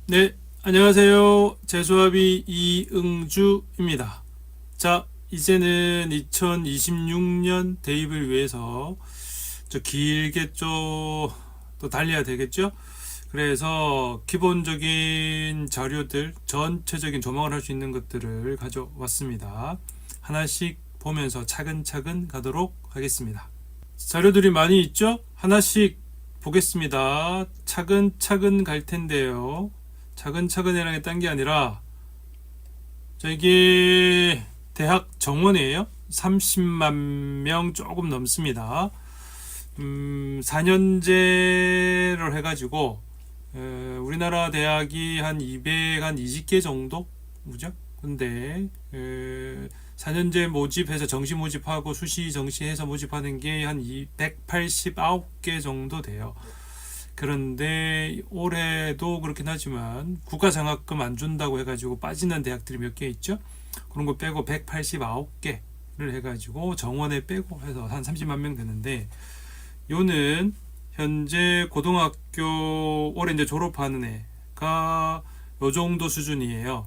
네, 안녕하세요. 재수합의 이응주입니다. 자, 이제는 2026년 대입을 위해서 길게 또 달려야 되겠죠? 그래서 기본적인 자료들, 전체적인 조망을 할 수 있는 것들을 가져왔습니다. 하나씩 보면서 차근차근 가도록 하겠습니다. 자료들이 많이 있죠? 하나씩 보겠습니다. 차근차근 갈 텐데요. 차근차근이라는 게 딴 게 아니라 이게 대학 정원이에요. 30만 명 조금 넘습니다. 4년제를 해가지고 우리나라 대학이 한 220개 정도? 그죠? 근데 4년제 모집해서 정시 모집하고 수시 정시해서 모집하는 게 한 189개 정도 돼요. 그런데 올해도 그렇긴 하지만 국가장학금 안 준다고 해가지고 빠지는 대학들이 몇 개 있죠. 그런 거 빼고 189개를 해가지고 정원에 빼고 해서 한 30만 명 되는데, 요는 현재 고등학교 올해 이제 졸업하는 애가 요 정도 수준이에요.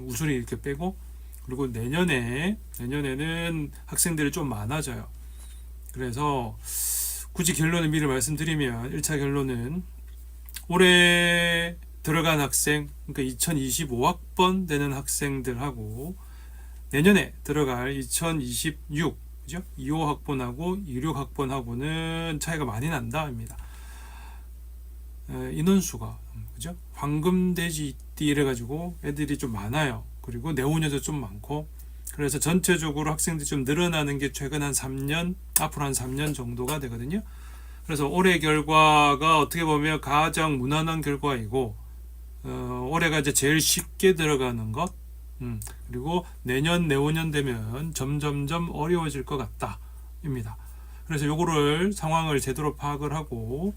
우수리 이렇게 빼고, 그리고 내년에는 학생들이 좀 많아져요. 그래서 굳이 결론을 미리 말씀드리면 1차 결론은 올해 들어간 학생, 그러니까 2025학번 되는 학생들하고 내년에 들어갈 2026, 그죠? 25학번하고 26학번하고는 차이가 많이 난다입니다. 인원수가, 그죠? 황금돼지 이래가지고 애들이 좀 많아요. 그리고 내후년도 좀 많고, 그래서 전체적으로 학생들이 좀 늘어나는 게 최근 한 3년, 앞으로 한 3년 정도가 되거든요. 그래서 올해 결과가 어떻게 보면 가장 무난한 결과이고, 올해가 이제 제일 쉽게 들어가는 것, 그리고 내년, 내후년 되면 점점점 어려워질 것 같다입니다. 그래서 요거를 상황을 제대로 파악을 하고,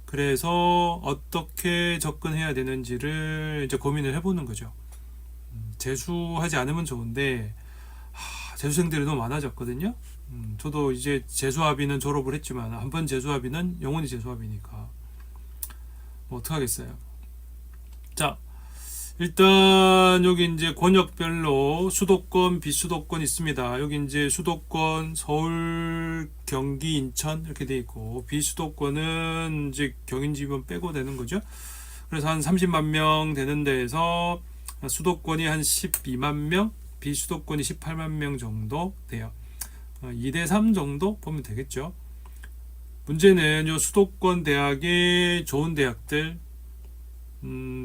그래서 어떻게 접근해야 되는지를 이제 고민을 해보는 거죠. 재수하지 않으면 좋은데 재수생들이 너무 많아졌거든요. 저도 이제 재수합의는 졸업을 했지만 한 번 재수합의는 영원히 재수합의니까 뭐 어떡하겠어요. 자, 일단 여기 이제 권역별로 수도권, 비수도권 있습니다. 여기 이제 수도권 서울, 경기, 인천 이렇게 돼 있고, 비수도권은 이제 경인 지번 빼고 되는 거죠. 그래서 한 30만 명 되는 데에서 수도권이 한 12만 명, 비수도권이 18만 명 정도 돼요. 2대3 정도 보면 되겠죠. 문제는 요 수도권 대학의 좋은 대학들,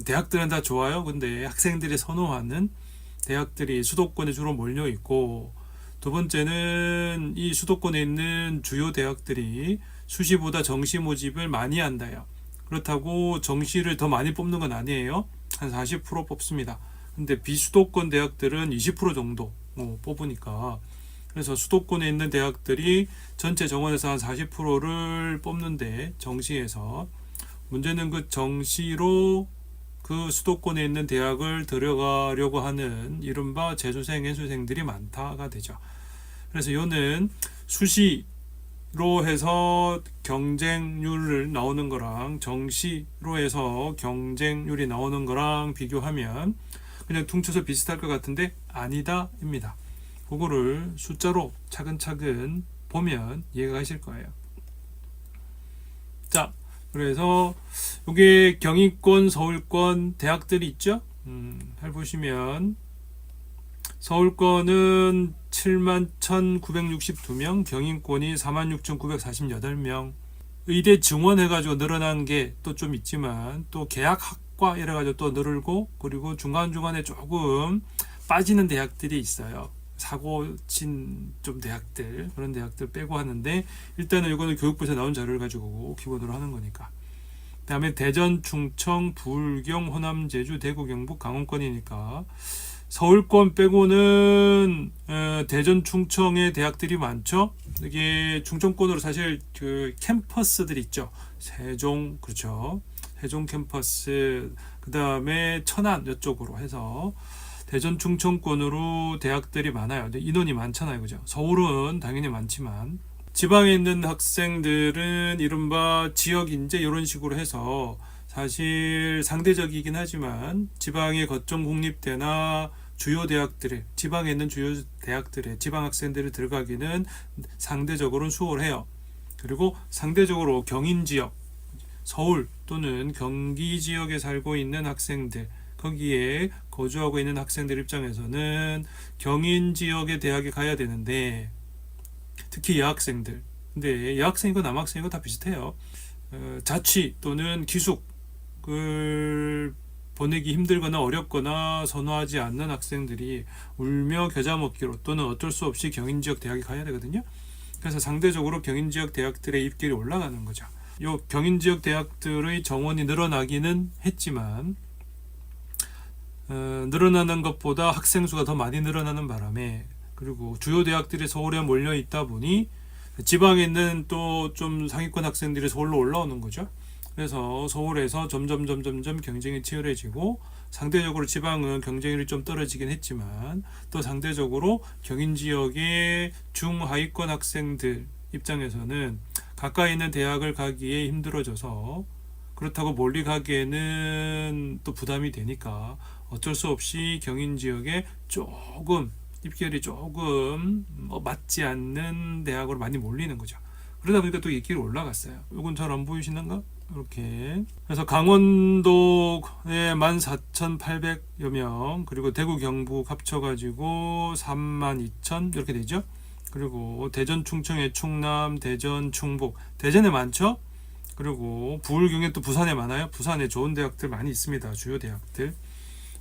대학들은 다 좋아요. 근데 학생들이 선호하는 대학들이 수도권에 주로 몰려 있고, 두 번째는 이 수도권에 있는 주요 대학들이 수시보다 정시 모집을 많이 한다요. 그렇다고 정시를 더 많이 뽑는 건 아니에요. 한 40% 뽑습니다. 근데 비수도권 대학들은 20% 정도 뽑으니까, 그래서 수도권에 있는 대학들이 전체 정원에서 한 40%를 뽑는데, 정시에서 문제는 그 정시로 그 수도권에 있는 대학을 들어가려고 하는 이른바 재수생, 해수생들이 많다가 되죠. 그래서 요는 수시로 해서 경쟁률을 나오는 거랑 정시로 해서 경쟁률이 나오는 거랑 비교하면 그냥 퉁쳐서 비슷할 것 같은데 아니다입니다. 그거를 숫자로 차근차근 보면 이해가 가실 거예요. 자, 그래서 이게 경희권, 서울권 대학들이 있죠. 잘 보시면 서울권은 71,962명, 경인권이 46,948명. 의대 증원해가지고 늘어난 게 또 좀 있지만, 또 계약학과 이래가지고 또 늘고, 그리고 중간중간에 조금 빠지는 대학들이 있어요. 사고 친 좀 대학들, 그런 대학들 빼고 하는데, 일단은 이거는 교육부에서 나온 자료를 가지고 기본으로 하는 거니까. 그 다음에 대전, 충청, 불경, 호남, 제주, 대구, 경북, 강원권이니까 서울권 빼고는 대전, 충청의 대학들이 많죠. 이게 충청권으로 사실 그 캠퍼스들 있죠. 세종, 그렇죠. 세종 캠퍼스, 그 다음에 천안 이쪽으로 해서 대전, 충청권으로 대학들이 많아요. 인원이 많잖아요, 그죠? 서울은 당연히 많지만 지방에 있는 학생들은 이른바 지역 인재 이런 식으로 해서 사실 상대적이긴 하지만 지방의 거점 공립대나 주요 대학들에 지방에 있는 주요 대학들에 지방 학생들이 들어가기는 상대적으로는 수월해요. 그리고 상대적으로 경인 지역, 서울 또는 경기 지역에 살고 있는 학생들, 거기에 거주하고 있는 학생들 입장에서는 경인 지역의 대학에 가야 되는데, 특히 여학생들, 근데 여학생이고 남학생이고 다 비슷해요. 자취 또는 기숙을 보내기 힘들거나 어렵거나 선호하지 않는 학생들이 울며 겨자 먹기로 또는 어쩔 수 없이 경인 지역 대학에 가야 되거든요. 그래서 상대적으로 경인 지역 대학들의 입결이 올라가는 거죠. 요 경인 지역 대학들의 정원이 늘어나기는 했지만 늘어나는 것보다 학생 수가 더 많이 늘어나는 바람에, 그리고 주요 대학들이 서울에 몰려 있다 보니 지방에 있는 또 좀 상위권 학생들이 서울로 올라오는 거죠. 그래서 서울에서 점점 경쟁이 치열해지고, 상대적으로 지방은 경쟁률이 좀 떨어지긴 했지만 또 상대적으로 경인 지역의 중하위권 학생들 입장에서는 가까이 있는 대학을 가기에 힘들어져서, 그렇다고 멀리 가기에는 또 부담이 되니까 어쩔 수 없이 경인 지역에 조금 입결이 조금 맞지 않는 대학으로 많이 몰리는 거죠. 그러다 보니까 또 입결이 올라갔어요. 이건 잘 안 보이시는가? 이렇게. 그래서 강원도에 14,800여 명, 그리고 대구 경북 합쳐가지고 32,000 이렇게 되죠. 그리고 대전 충청에 충남, 대전 충북, 대전에 많죠. 그리고 부울 경에 또 부산에 많아요. 부산에 좋은 대학들 많이 있습니다. 주요 대학들.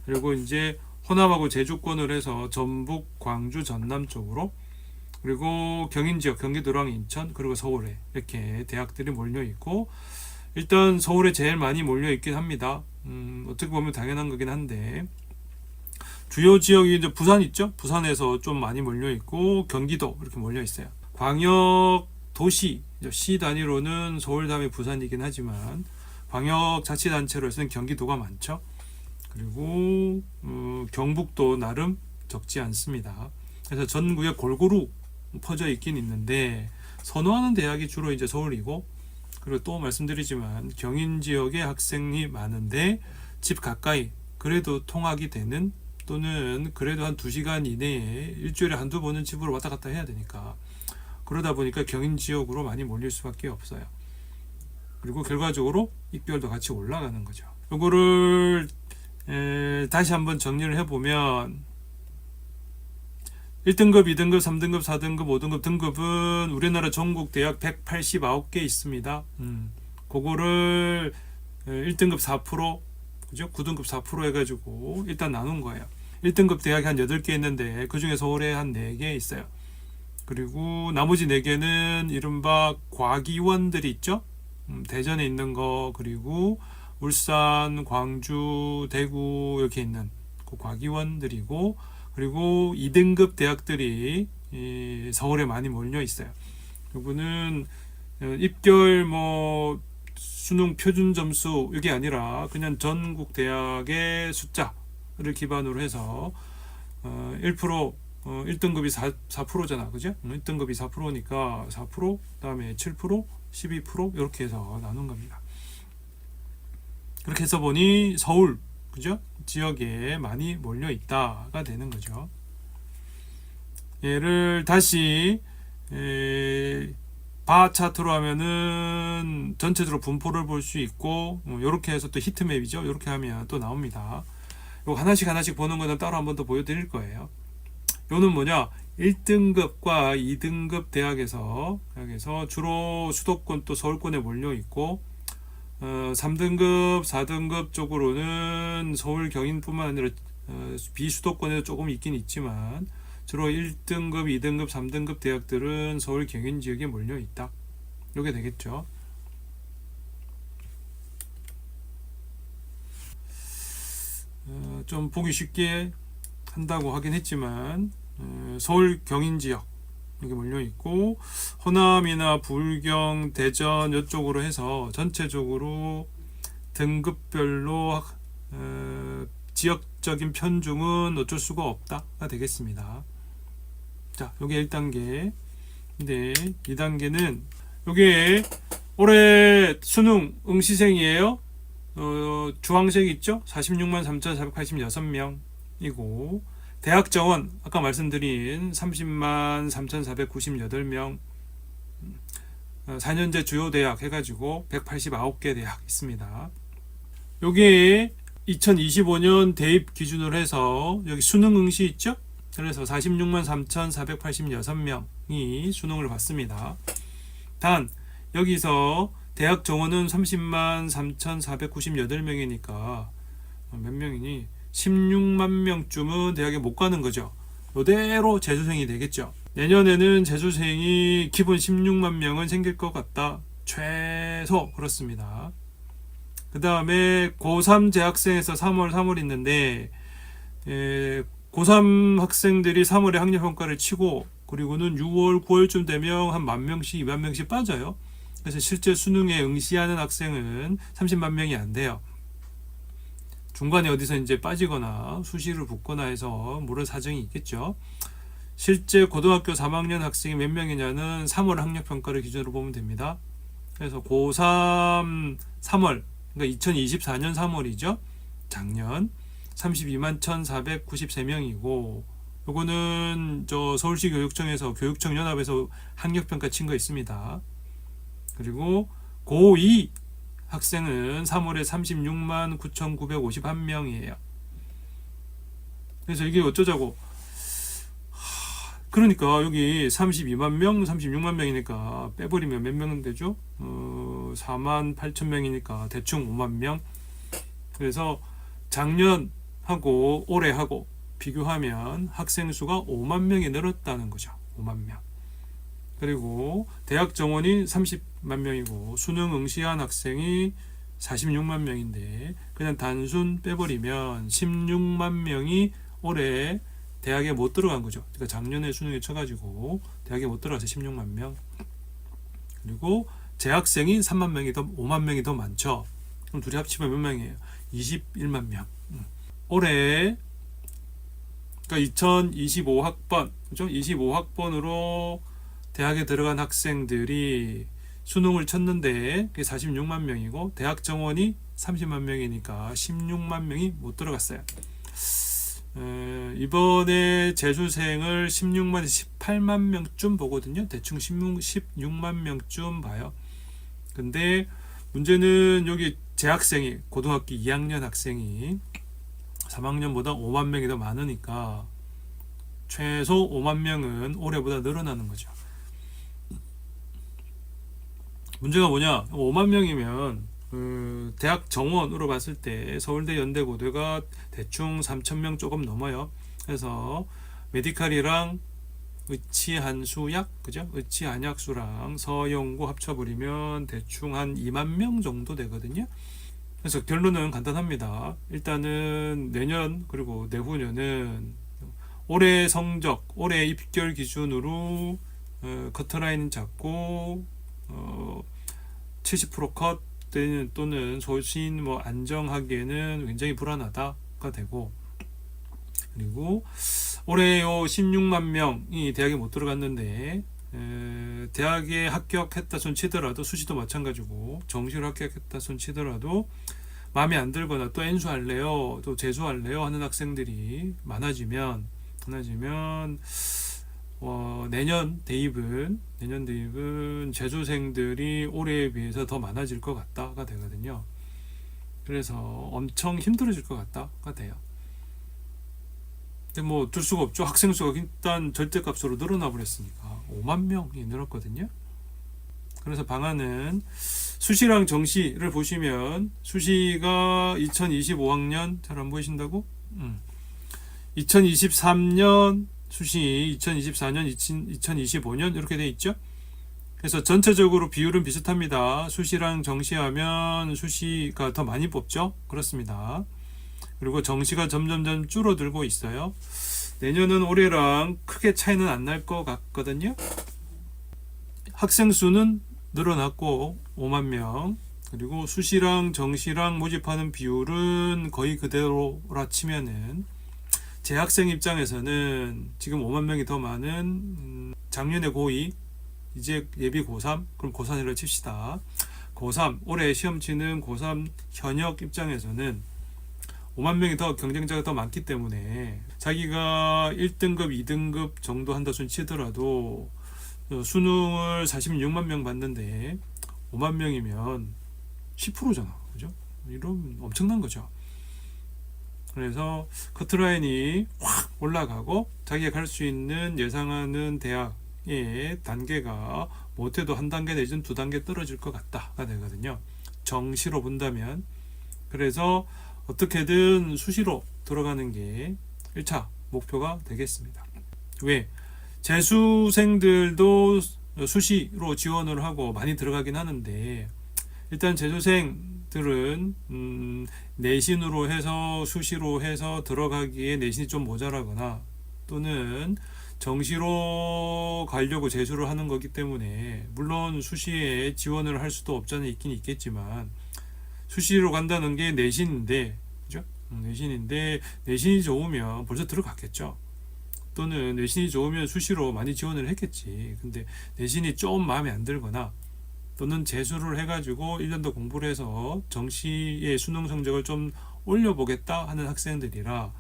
그리고 이제 호남하고 제주권을 해서 전북, 광주, 전남 쪽으로, 그리고 경인 지역, 경기도랑 인천, 그리고 서울에 이렇게 대학들이 몰려 있고, 일단 서울에 제일 많이 몰려 있긴 합니다. 어떻게 보면 당연한 거긴 한데, 주요 지역이 이제 부산 있죠? 부산에서 좀 많이 몰려 있고, 경기도 이렇게 몰려 있어요. 광역 도시, 시 단위로는 서울 다음에 부산이긴 하지만 광역 자치단체로서는 경기도가 많죠. 그리고 경북도 나름 적지 않습니다. 그래서 전국에 골고루 퍼져 있긴 있는데, 선호하는 대학이 주로 이제 서울이고, 그리고 또 말씀드리지만 경인 지역에 학생이 많은데 집 가까이 그래도 통학이 되는, 또는 그래도 한 2시간 이내에 일주일에 한두 번은 집으로 왔다 갔다 해야 되니까, 그러다 보니까 경인 지역으로 많이 몰릴 수밖에 없어요. 그리고 결과적으로 입결도 같이 올라가는 거죠. 이거를 다시 한번 정리를 해보면, 1등급, 2등급, 3등급, 4등급, 5등급 등급은 우리나라 전국 대학 189개 있습니다. 그거를 1등급 4%, 그죠? 9등급 4% 해가지고 일단 나눈 거예요. 1등급 대학이 한 8개 있는데 그 중에 서울에 한 4개 있어요. 그리고 나머지 4개는 이른바 과기원들이 있죠. 대전에 있는 거, 그리고 울산, 광주, 대구 이렇게 있는 그 과기원들이고, 그리고 2등급 대학들이 서울에 많이 몰려 있어요. 이거는 입결 수능 표준 점수 이게 아니라 그냥 전국 대학의 숫자를 기반으로 해서 1% 1등급이 4%잖아, 그죠? 1등급이 4%니까 4%, 그다음에 7%, 12% 이렇게 해서 나눈 겁니다. 그렇게 해서 보니 서울, 그죠? 지역에 많이 몰려 있다가 되는 거죠. 얘를 다시 바 차트로 하면은 전체적으로 분포를 볼 수 있고, 이렇게 해서 또 히트맵이죠. 이렇게 하면 또 나옵니다. 이거 하나씩 보는 거는 따로 한 번 더 보여드릴 거예요. 요는 뭐냐, 1등급과 2등급 대학에서 주로 수도권 또 서울권에 몰려 있고, 3등급, 4등급 쪽으로는 서울 경인뿐만 아니라 비수도권에도 조금 있긴 있지만, 주로 1등급, 2등급, 3등급 대학들은 서울 경인 지역에 몰려 있다. 이게 되겠죠. 좀 보기 쉽게 한다고 하긴 했지만, 서울 경인 지역 여기 몰려 있고, 호남이나 불경, 대전 이쪽으로 해서 전체적으로 등급별로 지역적인 편중은 어쩔 수가 없다가 되겠습니다. 자, 요게 1단계. 근데 2단계는 요게 올해 수능 응시생이에요. 주황색 있죠? 46만 3,486명이고 대학 정원 아까 말씀드린 30만 3,498명 4년제 주요 대학 해가지고 189개 대학 있습니다. 여기에 2025년 대입 기준으로 해서 여기 수능 응시 있죠? 그래서 46만 3,486명이 수능을 봤습니다. 단 여기서 대학 정원은 30만 3,498명이니까 몇 명이니? 16만 명쯤은 대학에 못 가는 거죠. 이대로 재수생이 되겠죠. 내년에는 재수생이 기본 16만 명은 생길 것 같다. 최소 그렇습니다. 그 다음에 고3 재학생에서 3월 있는데 고3 학생들이 3월에 학력평가를 치고 그리고는 6월 9월쯤 되면 한 10,000명씩 20,000명씩 빠져요. 그래서 실제 수능에 응시하는 학생은 30만 명이 안 돼요. 중간에 어디서 이제 빠지거나 수시를 붙거나 해서 모를 사정이 있겠죠. 실제 고등학교 3학년 학생이 몇 명이냐는 3월 학력평가를 기준으로 보면 됩니다. 그래서 고3 3월, 그러니까 2024년 3월이죠. 작년 32만 1,493명이고 요거는 저 서울시 교육청에서 교육청 연합에서 학력평가 친 거 있습니다. 그리고 고2 학생은 3월에 36만 9,951명이에요. 그래서 이게 어쩌자고. 그러니까 여기 32만 명, 36만 명이니까 빼버리면 몇 명은 되죠? 4만 8천 명이니까 대충 5만 명. 그래서 작년하고 올해하고 비교하면 학생 수가 5만 명이 늘었다는 거죠. 5만 명. 그리고 대학 정원이 30만 명이고 수능 응시한 학생이 46만 명인데 그냥 단순 빼버리면 16만 명이 올해 대학에 못 들어간 거죠. 그러니까 작년에 수능에 쳐가지고 대학에 못 들어가서 16만 명. 그리고 재학생이 3만 명이 더 5만 명이 더 많죠. 그럼 둘이 합치면 몇 명이에요? 21만 명. 올해 그러니까 2025학번 그죠? 25학번으로 대학에 들어간 학생들이 수능을 쳤는데 그게 46만 명이고 대학 정원이 30만 명이니까 16만 명이 못 들어갔어요. 이번에 재수생을 16만에서 18만 명쯤 보거든요. 대충 16만 명쯤 봐요. 근데 문제는 여기 재학생이 고등학교 2학년 학생이 3학년보다 5만 명이 더 많으니까 최소 5만 명은 올해보다 늘어나는 거죠. 문제가 뭐냐? 5만 명이면 대학 정원으로 봤을 때 서울대, 연대, 고대가 대충 3,000명 조금 넘어요. 그래서 메디칼이랑 의치한수약, 그죠? 의치한약수랑 서영고 합쳐버리면 대충 한 2만 명 정도 되거든요. 그래서 결론은 간단합니다. 일단은 내년 그리고 내후년은 올해 성적, 올해 입결 기준으로 커트라인 잡고 70% 컷 또는 소신 안정하기에는 굉장히 불안하다가 되고 그리고 올해 요 16만 명이 대학에 못 들어갔는데 대학에 합격했다 손 치더라도 수시도 마찬가지고 정시로 합격했다 손 치더라도 마음에 안 들거나 또 N수할래요 또 재수할래요 하는 학생들이 많아지면 내년 대입은 재수생들이 올해에 비해서 더 많아질 것 같다가 되거든요. 그래서 엄청 힘들어질 것 같다가 돼요. 근데 뭐 어쩔 수가 없죠. 학생 수가 일단 절대값으로 늘어나 버렸으니까 5만 명이 늘었거든요. 그래서 방안은 수시랑 정시를 보시면 수시가 2025학년 잘 안 보이신다고? 2023년 수시 2024년, 2025년 이렇게 돼 있죠. 그래서 전체적으로 비율은 비슷합니다. 수시랑 정시하면 수시가 더 많이 뽑죠. 그렇습니다. 그리고 정시가 점점 줄어들고 있어요. 내년은 올해랑 크게 차이는 안 날 것 같거든요. 학생 수는 늘어났고 5만 명. 그리고 수시랑 정시랑 모집하는 비율은 거의 그대로라 치면은 재학생 입장에서는 지금 5만 명이 더 많은 작년에 고2 이제 예비 고3 그럼 고3이라고 칩시다. 고3 올해 시험 치는 고3 현역 입장에서는 5만 명이 더 경쟁자가 더 많기 때문에 자기가 1등급, 2등급 정도 한다 손 치더라도 수능을 46만 명 봤는데 5만 명이면 10%잖아. 그죠? 이런 엄청난 거죠. 그래서 커트라인이 확 올라가고 자기가 갈 수 있는 예상하는 대학의 단계가 못해도 한 단계 내지는 두 단계 떨어질 것 같다가 되거든요. 정시로 본다면. 그래서 어떻게든 수시로 들어가는 게 1차 목표가 되겠습니다. 왜? 재수생들도 수시로 지원을 하고 많이 들어가긴 하는데 일단 재수생들은 내신으로 해서 수시로 해서 들어가기에 내신이 좀 모자라거나 또는 정시로 가려고 재수를 하는 거기 때문에 물론 수시에 지원을 할 수도 없잖아 있긴 있겠지만 수시로 간다는 게 내신인데 그죠? 내신인데 내신이 좋으면 벌써 들어갔겠죠. 또는 내신이 좋으면 수시로 많이 지원을 했겠지. 근데 내신이 좀 마음에 안 들거나 또는 재수를 해가지고 1년 더 공부를 해서 정시의 수능 성적을 좀 올려보겠다 하는 학생들이라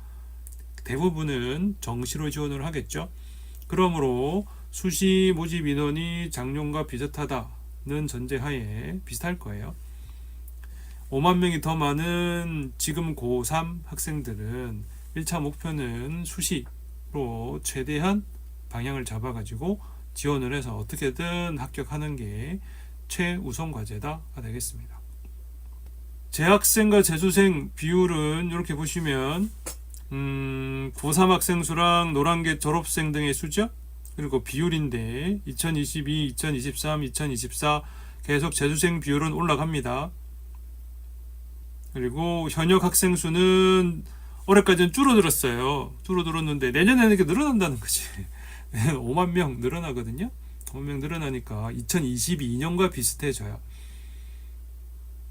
대부분은 정시로 지원을 하겠죠. 그러므로 수시 모집 인원이 작년과 비슷하다는 전제하에 비슷할 거예요. 5만 명이 더 많은 지금 고3 학생들은 1차 목표는 수시로 최대한 방향을 잡아가지고 지원을 해서 어떻게든 합격하는 게 최우선 과제가 되겠습니다. 재학생과 재수생 비율은 이렇게 보시면 고3 학생 수랑 노란계 졸업생 등의 수죠. 그리고 비율인데 2022, 2023, 2024 계속 재수생 비율은 올라갑니다. 그리고 현역 학생 수는 올해까지는 줄어들었어요. 줄어들었는데 내년에는 이렇게 늘어난다는 거지. 5만 명 늘어나거든요. 5만 명 늘어나니까 2022년과 비슷해져요.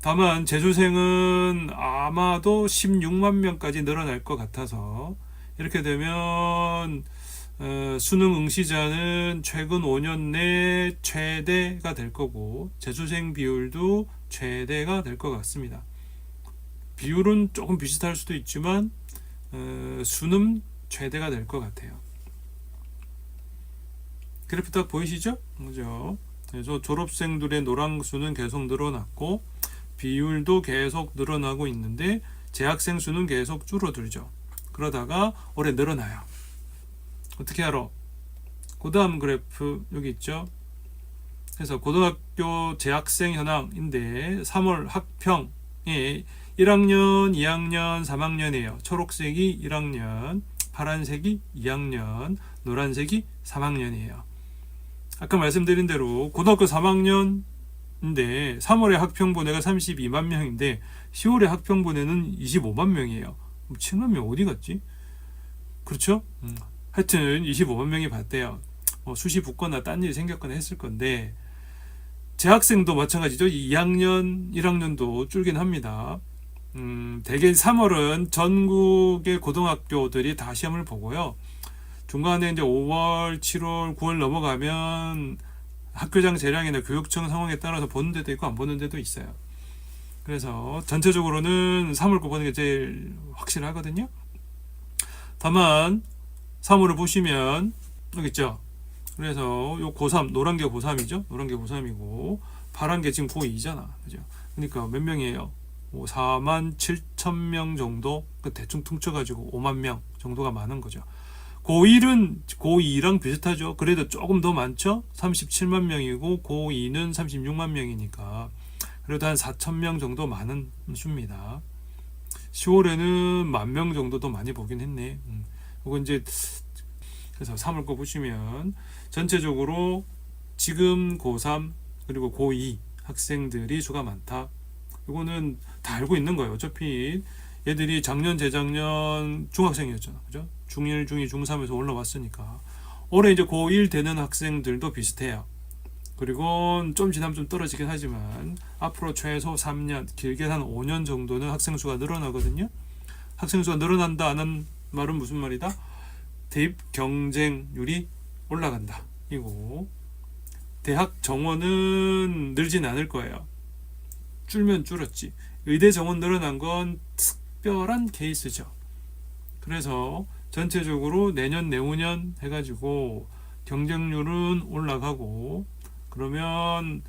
다만 재수생은 아마도 16만 명까지 늘어날 것 같아서 이렇게 되면 수능 응시자는 최근 5년 내 최대가 될 거고 재수생 비율도 최대가 될 것 같습니다. 비율은 조금 비슷할 수도 있지만 수는 최대가 될 것 같아요. 그래프 딱 보이시죠? 그죠? 그래서 졸업생들의 노란 수는 계속 늘어났고 비율도 계속 늘어나고 있는데 재학생 수는 계속 줄어들죠. 그러다가 올해 늘어나요. 어떻게 알아? 그 다음 그래프 여기 있죠. 그래서 고등학교 재학생 현황인데 3월 학평에 1학년, 2학년, 3학년이에요. 초록색이 1학년, 파란색이 2학년, 노란색이 3학년이에요. 아까 말씀드린 대로 고등학교 3학년인데 3월에 학평분해가 32만 명인데 10월에 학평분해는 25만 명이에요. 7만 명 어디 갔지? 그렇죠? 하여튼 25만 명이 봤대요. 수시 붙거나 딴 일이 생겼거나 했을 건데 재학생도 마찬가지죠. 2학년, 1학년도 줄긴 합니다. 대개 3월은 전국의 고등학교들이 다 시험을 보고요. 중간에 이제 5월, 7월, 9월 넘어가면 학교장 재량이나 교육청 상황에 따라서 보는 데도 있고 안 보는 데도 있어요. 그래서 전체적으로는 3월 거 보는 게 제일 확실하거든요. 다만 3월을 보시면 여기 있죠. 그래서 요 고3 노란 게 고3이죠. 노란 게 고3이고 파란 게 지금 고2잖아. 그죠? 그러니까 몇 명이에요? 4만 7천 명 정도 대충 퉁쳐가지고 5만 명 정도가 많은 거죠. 고1은 고2랑 비슷하죠. 그래도 조금 더 많죠. 37만 명이고 고2는 36만 명이니까 그래도 한 4천 명 정도 많은 수입니다. 10월에는 1만 명 정도 더 많이 보긴 했네. 이거 이제 그래서 3월 거 보시면 전체적으로 지금 고3 그리고 고2 학생들이 수가 많다. 이거는 다 알고 있는 거예요. 어차피 얘들이 작년 재작년 중학생이었잖아. 그죠? 중1, 중2, 중3에서 올라왔으니까 올해 이제 고1 되는 학생들도 비슷해요. 그리고 좀 지나면 좀 떨어지긴 하지만 앞으로 최소 3년, 길게 한 5년 정도는 학생 수가 늘어나거든요. 학생 수가 늘어난다 하는 말은 무슨 말이다? 대입 경쟁률이 올라간다. 이고 대학 정원은 늘진 않을 거예요. 줄면 줄었지. 의대 정원 늘어난 건 특별한 케이스죠. 그래서 전체적으로 내년 내후년 해가지고 경쟁률은 올라가고, 그러면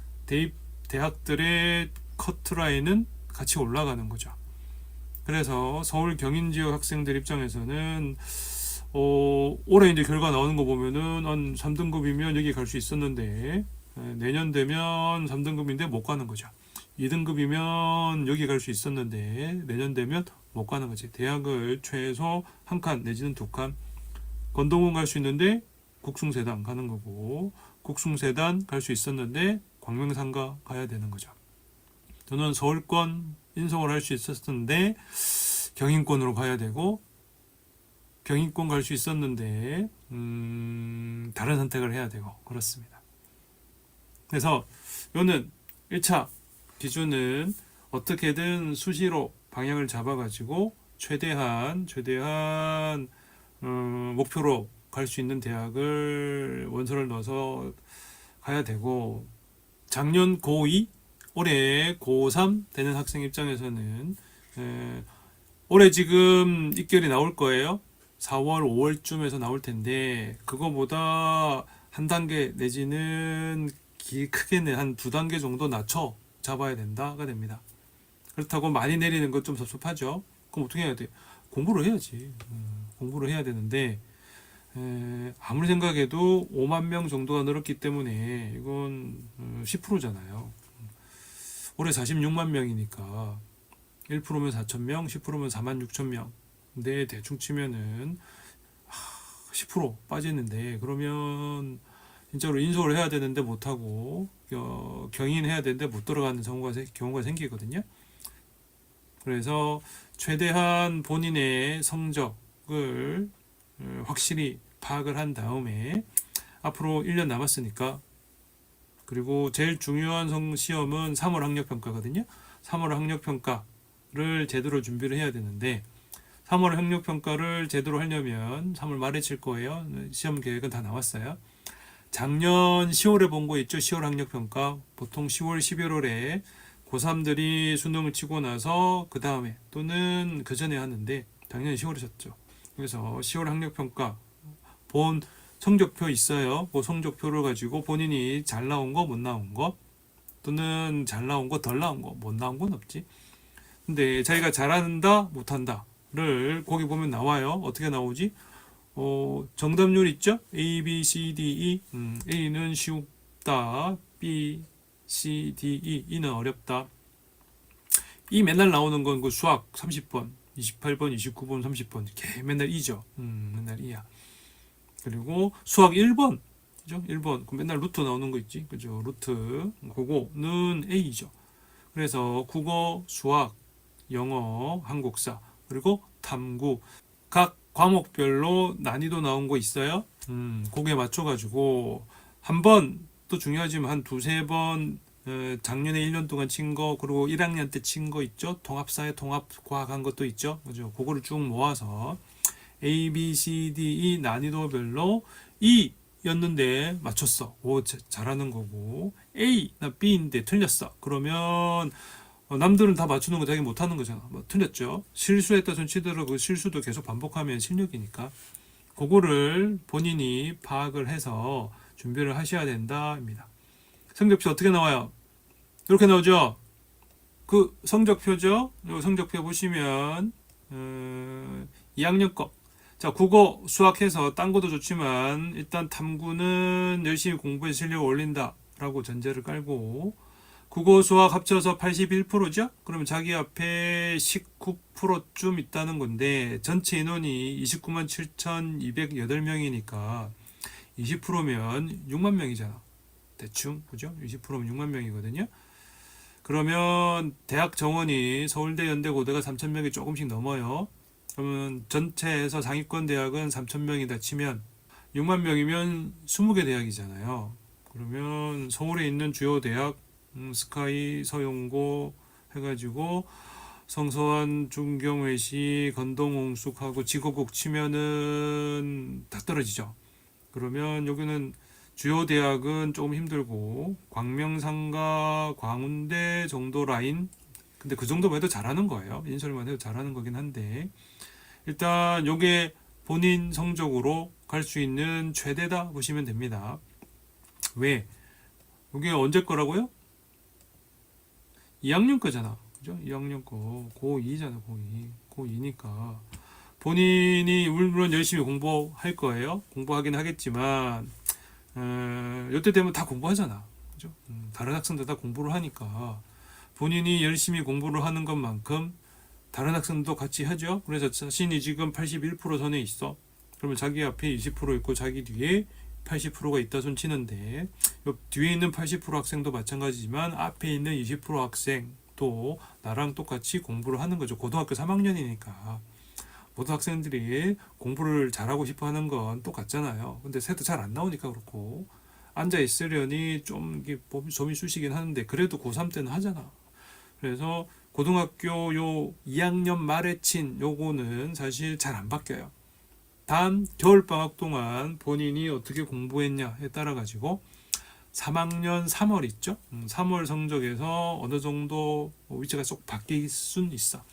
대학들의 커트라인은 같이 올라가는 거죠. 그래서 서울 경인 지역 학생들 입장에서는 올해 이제 결과 나오는 거 보면은 한 3등급이면 여기 갈 수 있었는데, 내년 되면 3등급인데 못 가는 거죠. 2등급이면 여기 갈 수 있었는데 내년 되면 못 가는 거지. 대학을 최소 한 칸 내지는 두 칸, 건동원 갈 수 있는데 국숭세단 가는 거고, 국숭세단 갈 수 있었는데 광명상가 가야 되는 거죠. 저는 서울권 인성을 할 수 있었는데 경인권으로 가야 되고, 경인권 갈 수 있었는데 다른 선택을 해야 되고, 그렇습니다. 그래서 이거는 1차 기준은 어떻게든 수시로 방향을 잡아가지고 최대한 목표로 갈 수 있는 대학을 원서를 넣어서 가야 되고, 작년 고2, 올해 고3 되는 학생 입장에서는 올해 지금 입결이 나올 거예요. 4월, 5월쯤에서 나올 텐데, 그거보다 한 단계 내지는 크게는 한 두 단계 정도 낮춰 잡아야 된다가 됩니다. 그렇다고 많이 내리는 건 좀 섭섭하죠. 그럼 어떻게 해야 돼? 공부를 해야지. 공부를 해야 되는데, 아무리 생각해도 5만 명 정도가 늘었기 때문에 이건 10%잖아요. 올해 46만 명이니까 1%면 4천 명, 10%면 4만 6천 명. 근데 대충 치면은 10% 빠지는데, 그러면 진짜로 인솔을 해야 되는데 못하고 경인해야 되는데 못 들어가는 경우가 생기거든요. 그래서 최대한 본인의 성적을 확실히 파악을 한 다음에, 앞으로 1년 남았으니까, 그리고 제일 중요한 시험은 3월 학력평가거든요. 3월 학력평가를 제대로 준비를 해야 되는데, 3월 학력평가를 제대로 하려면 3월 말에 칠 거예요. 시험 계획은 다 나왔어요. 작년 10월에 본 거 있죠. 10월 학력평가. 보통 10월, 11월에 고3들이 수능을 치고 나서 그 다음에 또는 그 전에 하는데, 작년 10월에 쳤죠. 그래서 10월 학력평가 본 성적표 있어요. 그 성적표를 가지고 본인이 잘 나온 거, 못 나온 거, 또는 잘 나온 거, 덜 나온 거, 못 나온 건 없지. 근데 자기가 잘한다, 못한다를 거기 보면 나와요. 어떻게 나오지? 정답률 있죠? A, B, C, D, E. A는 쉽다. B, C, D, E. E는 어렵다. E 맨날 나오는 건 그 수학 30번, 28번, 29번, 30번. 이렇게 맨날 E죠. 맨날 E야. 그리고 수학 1번. 그죠? 1번. 그 맨날 루트 나오는 거 있지. 그죠? 루트. 그거는 A죠. 그래서 국어, 수학, 영어, 한국사, 그리고 탐구. 각 과목별로 난이도 나온 거 있어요. 거기에 맞춰가지고 한 번, 또 중요하지만 한 두세 번, 작년에 1년 동안 친 거, 그리고 1학년 때 친 거 있죠. 통합사회, 통합과학 한 것도 있죠. 그죠? 그거를 쭉 모아서 A, B, C, D, E 난이도별로 E 였는데 맞췄어. 오, 잘하는 거고. A, 나 B인데 틀렸어. 그러면 남들은 다 맞추는 거 자기 못하는 거잖아. 뭐 틀렸죠. 실수했다 손 치더라도 그 실수도 계속 반복하면 실력이니까. 그거를 본인이 파악을 해서 준비를 하셔야 된다입니다. 성적표 어떻게 나와요? 이렇게 나오죠. 그 성적표죠. 이 성적표 보시면 2학년 거. 자, 국어, 수학해서 딴 것도 좋지만 일단 탐구는 열심히 공부해서 실력을 올린다 라고 전제를 깔고, 국어, 수학 합쳐서 81%죠? 그러면 자기 앞에 19%쯤 있다는 건데, 전체 인원이 29만 7,208명이니까 20%면 6만 명이잖아. 대충, 그죠? 20%면 6만 명이거든요. 그러면 대학 정원이 서울대, 연대, 고대가 3,000명이 조금씩 넘어요. 그러면 전체에서 상위권 대학은 3,000명이다 치면 6만 명이면 20개 대학이잖아요. 그러면 서울에 있는 주요 대학, 스카이, 서용고 해가지고 성서원, 중경외시, 건동홍숙하고 직업국 치면은 다 떨어지죠. 그러면 여기는 주요 대학은 조금 힘들고 광명상가, 광운대 정도 라인. 근데 그 정도만 해도 잘하는 거예요. 인설만 해도 잘하는 거긴 한데 일단 요게 본인 성적으로 갈 수 있는 최대다 보시면 됩니다. 왜? 이게 언제 거라고요? 2학년 거잖아. 그죠? 2학년 거. 고2잖아, 고2. 고2니까. 본인이 물론 열심히 공부할 거예요. 공부하긴 하겠지만, 이때 되면 다 공부하잖아. 그죠? 다른 학생들 다 공부를 하니까. 본인이 열심히 공부를 하는 것만큼 다른 학생도 같이 하죠. 그래서 자신이 지금 81% 선에 있어. 그러면 자기 앞에 20% 있고 자기 뒤에 80%가 있다 손 치는데 뒤에 있는 80% 학생도 마찬가지지만 앞에 있는 20% 학생도 나랑 똑같이 공부를 하는 거죠. 고등학교 3학년이니까 모든 학생들이 공부를 잘하고 싶어 하는 건 똑같잖아요. 근데 새도 잘 안 나오니까 그렇고 앉아 있으려니 좀 이게 몸이 쑤시긴 하는데 그래도 고3 때는 하잖아. 그래서 고등학교 요 2학년 말에 친 요거는 사실 잘 안 바뀌어요. 단 겨울방학 동안 본인이 어떻게 공부했냐에 따라 가지고 3학년 3월 있죠. 3월 성적에서 어느 정도 위치가 쏙 바뀔 순 있어.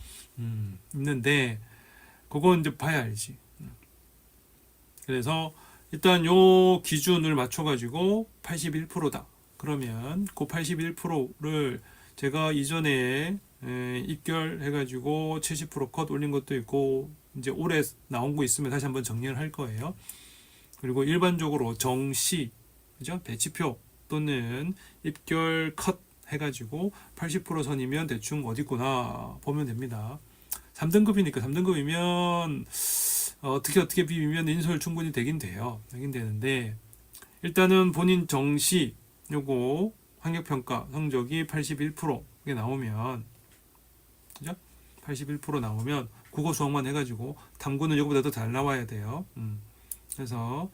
있는데 그건 이제 봐야 알지. 그래서 일단 요 기준을 맞춰 가지고 81%다. 그러면 그 81%를 제가 이전에 입결해가지고 70%컷 올린 것도 있고 이제 올해 나온 거 있으면 다시 한번 정리를 할 거예요. 그리고 일반적으로 정시, 그죠? 배치표 또는 입결 컷 해가지고 80% 선이면 대충 어디구나 보면 됩니다. 3등급이니까 3등급이면 어떻게 비비면 인설 충분히 되긴 돼요. 되긴 되는데 일단은 본인 정시 요거 학력평가 성적이 81%게 나오면 그죠? 81% 나오면 국어 수학만 해가지고 탐구는 이거보다 더 잘 나와야 돼요. 그래서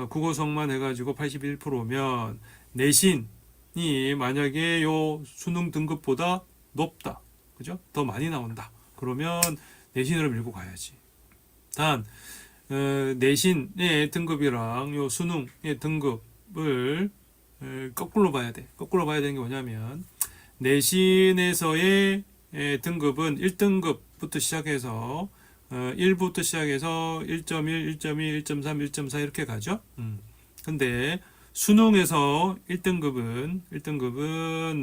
국어 수학만 해가지고 81%면 내신이 만약에 요 수능 등급보다 높다, 그죠? 더 많이 나온다. 그러면 내신으로 밀고 가야지. 단 내신의 등급이랑 요 수능의 등급을 거꾸로 봐야 돼. 거꾸로 봐야 되는 게 뭐냐면 내신에서의 등급은 1등급부터 시작해서 1부터 시작해서 1.1, 1.2, 1.3, 1.4 이렇게 가죠. 근데 수능에서 1등급은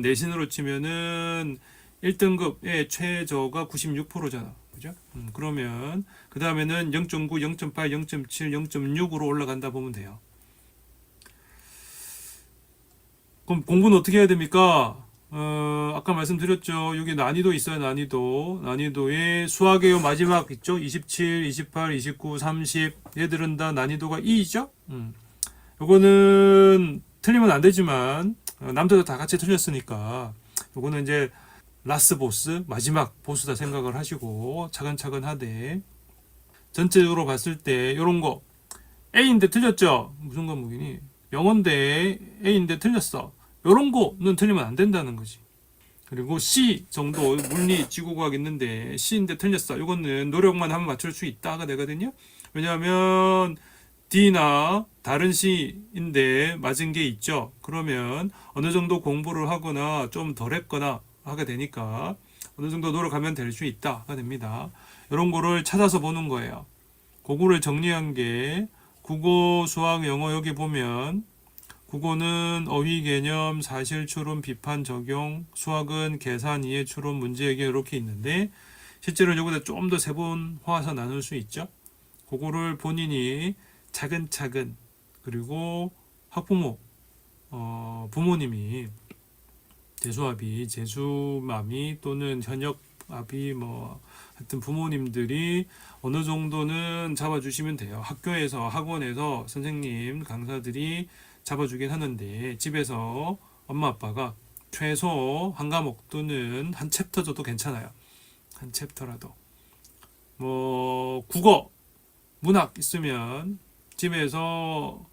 내신으로 치면은 1등급의 최저가 96%잖아. 그죠? 그러면 그 다음에는 0.9, 0.8, 0.7, 0.6으로 올라간다 보면 돼요. 그럼 공부는 어떻게 해야 됩니까? 아까 말씀드렸죠. 여기 난이도 있어요. 난이도에 수학의 마지막 있죠. 27, 28, 29, 30. 얘들은 다 난이도가 2죠. 요거는 틀리면 안 되지만 남들도 다 같이 틀렸으니까 요거는 이제 라스 보스, 마지막 보스다 생각을 하시고 차근차근 하되 전체적으로 봤을 때 요런 거 A인데 틀렸죠. 무슨 과목이니? 영어인데 A인데 틀렸어. 요런 거는 틀리면 안 된다는 거지. 그리고 C 정도 물리 지구과학 있는데 C인데 틀렸어. 이거는 노력만 하면 맞출 수 있다가 되거든요. 왜냐하면 D나 다른 C인데 맞은 게 있죠. 그러면 어느 정도 공부를 하거나 좀 덜 했거나 하게 되니까 어느 정도 노력하면 될 수 있다가 됩니다. 이런 거를 찾아서 보는 거예요. 그거를 정리한 게 국어, 수학, 영어 여기 보면 국어는 어휘 개념, 사실 추론, 비판 적용, 수학은 계산, 이해 추론, 문제 해결 이렇게 있는데 실제로 여기다 좀 더 세분화해서 나눌 수 있죠. 그거를 본인이 차근차근 그리고 학부모, 부모님이 재수아비, 재수맘이 또는 현역아비 하여튼 부모님들이 어느 정도는 잡아주시면 돼요. 학교에서 학원에서 선생님 강사들이 잡아주긴 하는데 집에서 엄마 아빠가 최소 한 과목 또는 한 챕터 줘도 괜찮아요. 한 챕터라도 국어, 문학 있으면 집에서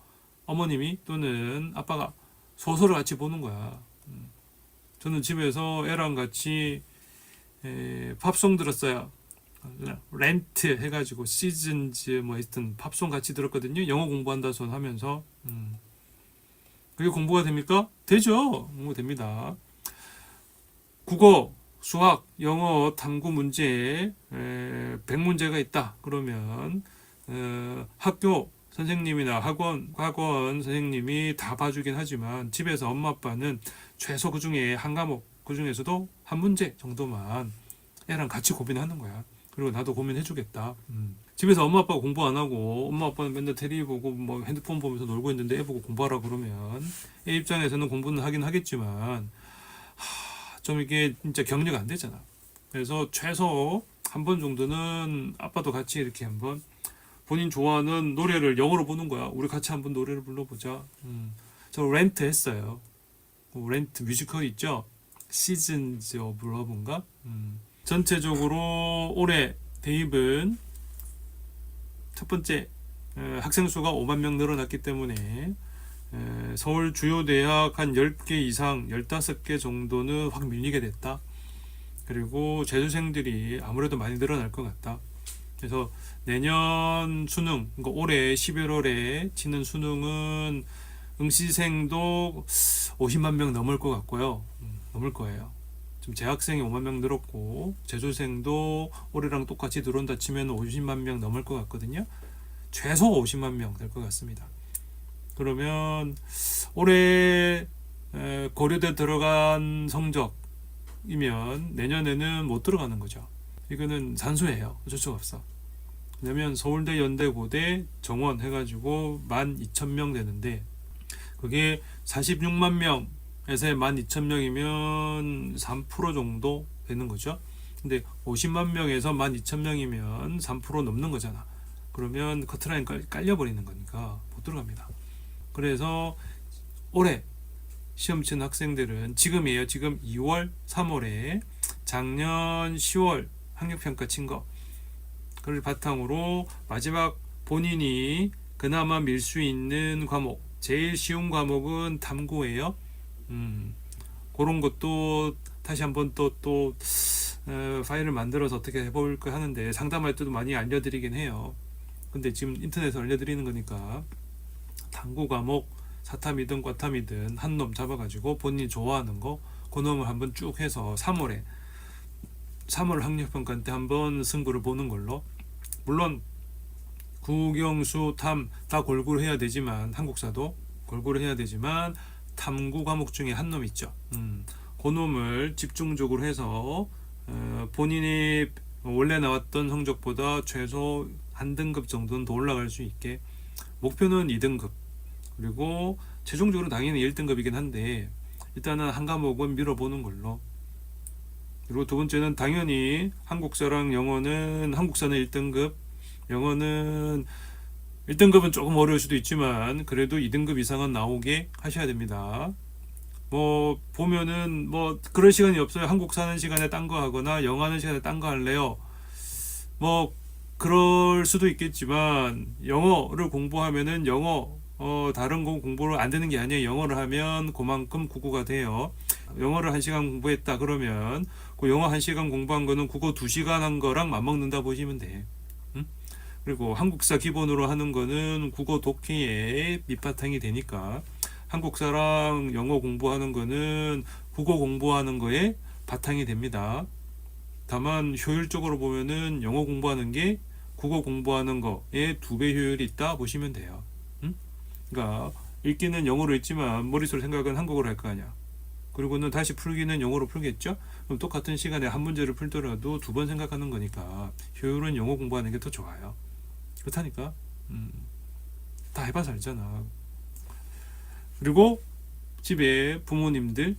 어머님이 또는 아빠가 소설을 같이 보는 거야. 저는 집에서 애랑 같이 팝송 들었어요. 렌트 해가지고 시즌즈 하여튼 팝송 같이 들었거든요. 영어 공부한다 손 하면서 그게 공부가 됩니까? 되죠. 공부됩니다. 국어, 수학, 영어, 탐구 문제에 100문제가 있다. 그러면 학교 선생님이나 학원 선생님이 다 봐주긴 하지만 집에서 엄마 아빠는 최소 그 중에 한 과목, 그 중에서도 한 문제 정도만 애랑 같이 고민하는 거야. 그리고 나도 고민해주겠다. 집에서 엄마 아빠가 공부 안 하고 엄마 아빠는 맨날 테레비 보고 뭐 핸드폰 보면서 놀고 있는데 애 보고 공부하라 그러면 애 입장에서는 공부는 하긴 하겠지만 좀 이게 진짜 격려가 안 되잖아. 그래서 최소 한 번 정도는 아빠도 같이 이렇게 한번 본인 좋아하는 노래를 영어로 보는 거야. 우리 같이 한번 노래를 불러보자. 저 렌트 했어요. 렌트 뮤지컬 있죠? 시즌즈 오브 러브인가? 전체적으로 올해 대입은 첫 번째 학생 수가 5만 명 늘어났기 때문에 서울 주요 대학 한 10개 이상 15개 정도는 확 밀리게 됐다. 그리고 재수생들이 아무래도 많이 늘어날 것 같다. 그래서 내년 수능, 그러니까 올해 11월에 치는 수능은 응시생도 50만 명 넘을 것 같고요. 넘을 거예요. 지금 재학생이 5만 명 늘었고 재수생도 올해랑 똑같이 들어온다 치면 50만 명 넘을 것 같거든요. 최소 50만 명 될 것 같습니다. 그러면 올해 고려대 들어간 성적이면 내년에는 못 들어가는 거죠. 이거는 산수예요. 어쩔 수가 없어. 왜냐면 서울대, 연대, 고대, 정원 해가지고 12,000명 되는데 그게 46만 명에서 12,000명이면 3% 정도 되는 거죠. 근데 50만 명에서 12,000명이면 3% 넘는 거잖아. 그러면 커트라인 깔려버리는 거니까 못 들어갑니다. 그래서 올해 시험 친 학생들은 지금이에요. 지금 2월, 3월에 작년 10월 학력평가 친 거. 그걸 바탕으로 마지막 본인이 그나마 밀 수 있는 과목, 제일 쉬운 과목은 탐구예요. 그런 것도 다시 한번 또 파일을 만들어서 어떻게 해볼까 하는데 상담할 때도 많이 알려드리긴 해요. 근데 지금 인터넷에 알려드리는 거니까 탐구 과목 사탐이든 과탐이든 한 놈 잡아가지고 본인이 좋아하는 거 그 놈을 한번 쭉 해서 3월 학력평가 때 한번 승부를 보는 걸로. 물론 국영수 탐 다 골고루 해야 되지만 한국사도 골고루 해야 되지만 탐구 과목 중에 한 놈 있죠. 그 놈을 집중적으로 해서 본인이 원래 나왔던 성적보다 최소 한 등급 정도는 더 올라갈 수 있게 목표는 2등급 그리고 최종적으로 당연히 1등급이긴 한데 일단은 한 과목은 밀어보는 걸로. 그리고 두 번째는 당연히 한국사랑 영어는 한국사는 1등급 영어는 1등급은 조금 어려울 수도 있지만 그래도 2등급 이상은 나오게 하셔야 됩니다. 뭐 보면은 뭐 그럴 시간이 없어요. 한국사 하는 시간에 딴 거 하거나 영어 하는 시간에 딴 거 할래요. 뭐 그럴 수도 있겠지만 영어를 공부하면은 다른 거 공부를 안 되는 게 아니에요. 영어를 하면 그만큼 국어가 돼요. 영어를 1시간 공부했다 그러면 그 영어 1시간 공부한 거는 국어 2시간 한 거랑 맞먹는다 보시면 돼. 그리고 한국사 기본으로 하는 거는 국어 독해의 밑바탕이 되니까 한국사랑 영어 공부하는 거는 국어 공부하는 거에 바탕이 됩니다. 다만 효율적으로 보면은 영어 공부하는 게 국어 공부하는 거에 2배 효율이 있다 보시면 돼요. 그러니까 읽기는 영어로 읽지만 머릿속으로 생각은 한국어로 할 거 아니야. 그리고는 다시 풀기는 영어로 풀겠죠? 그럼 똑같은 시간에 한 문제를 풀더라도 2번 생각하는 거니까 효율은 영어 공부하는 게 더 좋아요. 그렇다니까. 다 해봐서 알잖아. 그리고 집에 부모님들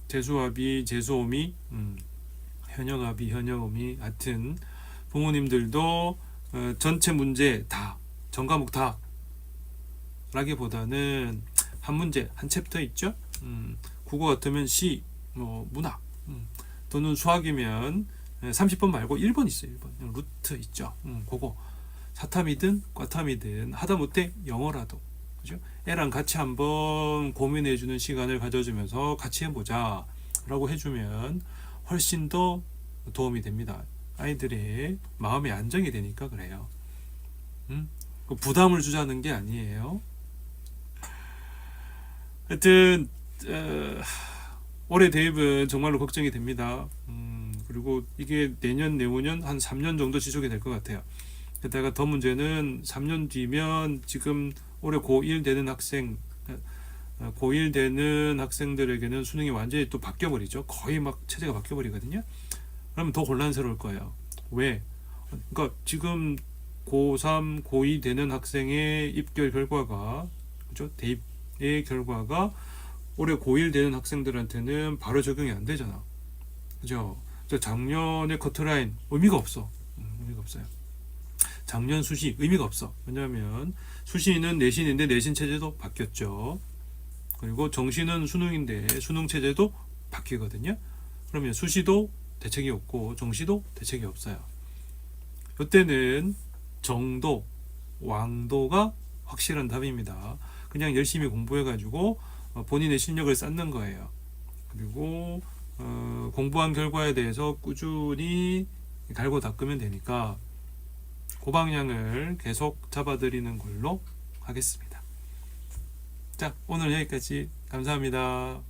재수아비, 재수오미, 현역아비, 현역오미 같은 부모님들도 전체 문제 다, 전과목 다 라기보다는 한 문제, 한 챕터 있죠? 국어 같으면 시, 문학 또는 수학이면 30번 말고 1번 있어요. 1번 루트 있죠. 그거 사탐이든 과탐이든 하다못해 영어라도 그죠? 애랑 같이 한번 고민해주는 시간을 가져주면서 같이 해보자 라고 해주면 훨씬 더 도움이 됩니다. 아이들의 마음의 안정이 되니까 그래요. 부담을 주자는 게 아니에요. 하여튼 올해 대입은 정말로 걱정이 됩니다. 그리고 이게 내년 내후년 한 3년 정도 지속이 될 것 같아요. 게다가 더 문제는 3년 뒤면 지금 올해 고1 되는 고1 되는 학생들에게는 수능이 완전히 또 바뀌어버리죠. 거의 막 체제가 바뀌어버리거든요. 그러면 더 혼란스러울 거예요. 왜? 그러니까 지금 고3, 고2 되는 학생의 입결 결과가, 그죠? 대입의 결과가 올해 고1 되는 학생들한테는 바로 적용이 안 되잖아. 그죠? 작년의 커트라인 의미가 없어. 의미가 없어요. 작년 수시 의미가 없어. 왜냐하면 수시는 내신인데 내신 체제도 바뀌었죠. 그리고 정시는 수능인데 수능 체제도 바뀌거든요. 그러면 수시도 대책이 없고 정시도 대책이 없어요. 이때는 정도, 왕도가 확실한 답입니다. 그냥 열심히 공부해가지고 본인의 실력을 쌓는 거예요. 그리고 공부한 결과에 대해서 꾸준히 갈고 닦으면 되니까 그 방향을 계속 잡아드리는 걸로 하겠습니다. 자, 오늘 여기까지 감사합니다.